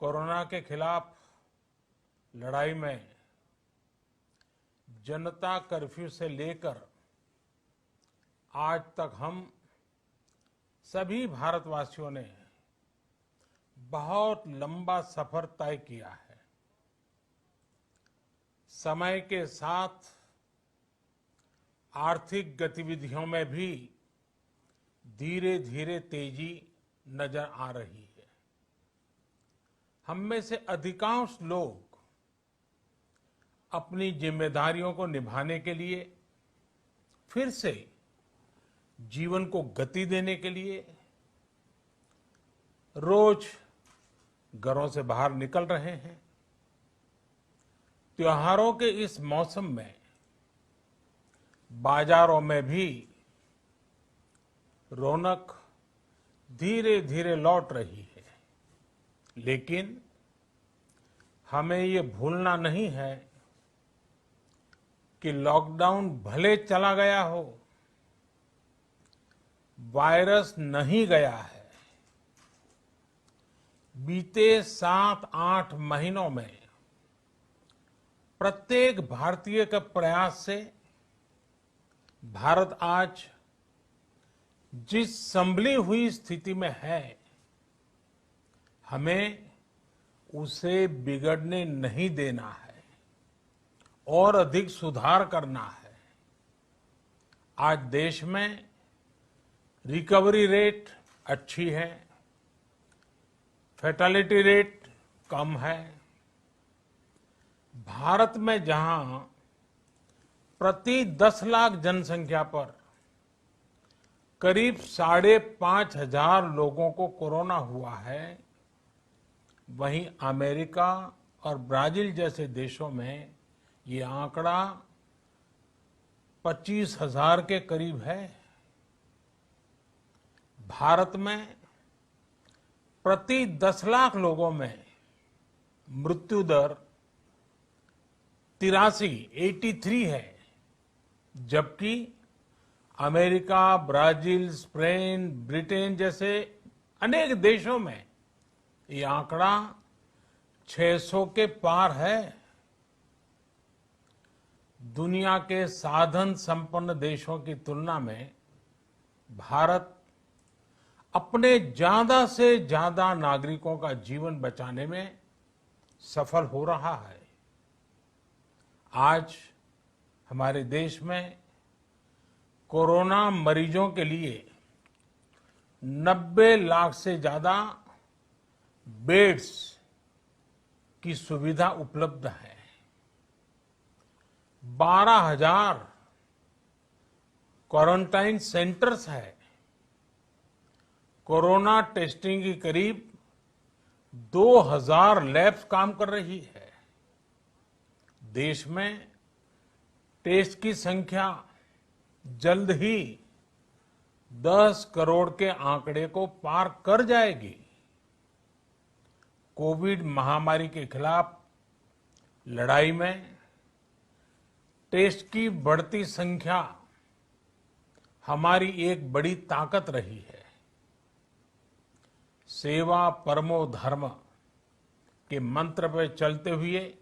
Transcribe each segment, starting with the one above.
Corona के खिलाफ लड़ाई में जनता कर्फ्यू से लेकर आज तक हम सभी भारतवासियों ने बहुत लंबा सफर तय किया है। समय के साथ आर्थिक गतिविधियों में भी धीरे धीरे तेजी नजर आ रही है। हम में से अधिकांश लोग अपनी जिम्मेदारियों को निभाने के लिए फिर से जीवन को गति देने के लिए रोज घरों से बाहर निकल रहे हैं। त्योहारों के इस मौसम में बाजारों में भी रौनक धीरे धीरे लौट रही है, लेकिन हमें ये भूलना नहीं है कि लॉकडाउन भले चला गया हो, वायरस नहीं गया है। बीते 7-8 महीनों में प्रत्येक भारतीय के प्रयास से भारत आज जिस संभली हुई स्थिति में है, हमें उसे बिगड़ने नहीं देना है और अधिक सुधार करना है। आज देश में रिकवरी रेट अच्छी है, फैटेलिटी रेट कम है। भारत में जहां प्रति 10 लाख जनसंख्या पर करीब 5,500 लोगों को कोरोना हुआ है, वहीं अमेरिका और ब्राजील जैसे देशों में ये आंकड़ा 25,000 के करीब है। भारत में प्रति 10 लाख लोगों में मृत्यु दर 83 है, जबकि अमेरिका, ब्राजील, स्पेन, ब्रिटेन जैसे अनेक देशों में ये आंकड़ा 600 के पार है। दुनिया के साधन संपन्न देशों की तुलना में भारत अपने ज्यादा से ज्यादा नागरिकों का जीवन बचाने में सफल हो रहा है। आज हमारे देश में कोरोना मरीजों के लिए 90 लाख से ज्यादा बेड्स की सुविधा उपलब्ध है। 12,000 क्वारंटाइन सेंटर्स है। कोरोना टेस्टिंग की करीब 2,000 लैब्स काम कर रही है। देश में टेस्ट की संख्या जल्द ही 10 करोड़ के आंकड़े को पार कर जाएगी। कोविड महामारी के खिलाफ लड़ाई में टेस्ट की बढ़ती संख्या हमारी एक बड़ी ताकत रही है। सेवा परमो धर्म के मंत्र पर चलते हुए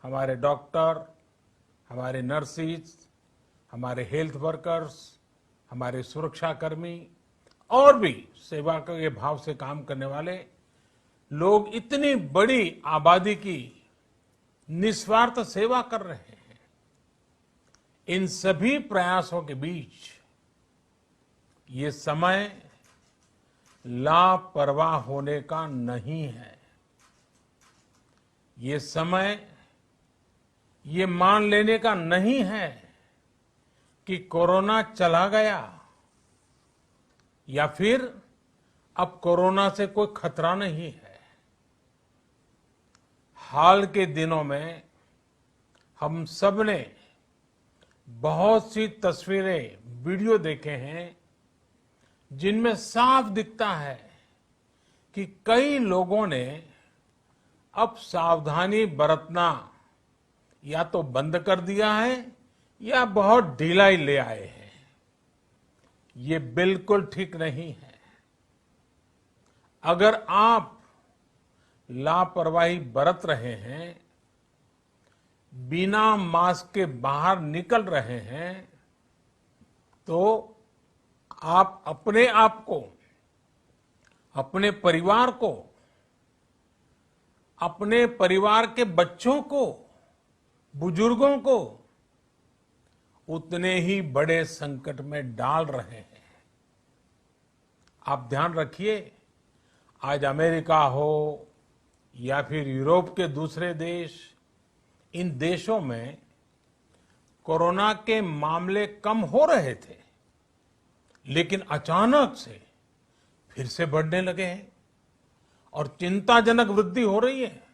हमारे डॉक्टर, हमारे नर्सिस, हमारे हेल्थ वर्कर्स, हमारे सुरक्षाकर्मी और भी सेवा के भाव से काम करने वाले लोग इतनी बड़ी आबादी की निस्वार्थ सेवा कर रहे हैं। इन सभी प्रयासों के बीच ये समय लापरवाह होने का नहीं है। ये समय ये मान लेने का नहीं है कि कोरोना चला गया या फिर अब कोरोना से कोई खतरा नहीं है। हाल के दिनों में हम सब ने बहुत सी तस्वीरें, वीडियो देखे हैं जिनमें साफ दिखता है कि कई लोगों ने अब सावधानी बरतना या तो बंद कर दिया है या बहुत ढिलाई ले आए हैं। ये बिल्कुल ठीक नहीं है। अगर आप लापरवाही बरत रहे हैं, बिना मास्क के बाहर निकल रहे हैं, तो आप अपने आप को, अपने परिवार को, अपने परिवार के बच्चों को, बुजुर्गों को उतने ही बड़े संकट में डाल रहे हैं। आप ध्यान रखिए, आज अमेरिका हो या फिर यूरोप के दूसरे देश, इन देशों में कोरोना के मामले कम हो रहे थे, लेकिन अचानक से फिर से बढ़ने लगे हैं और चिंताजनक वृद्धि हो रही है।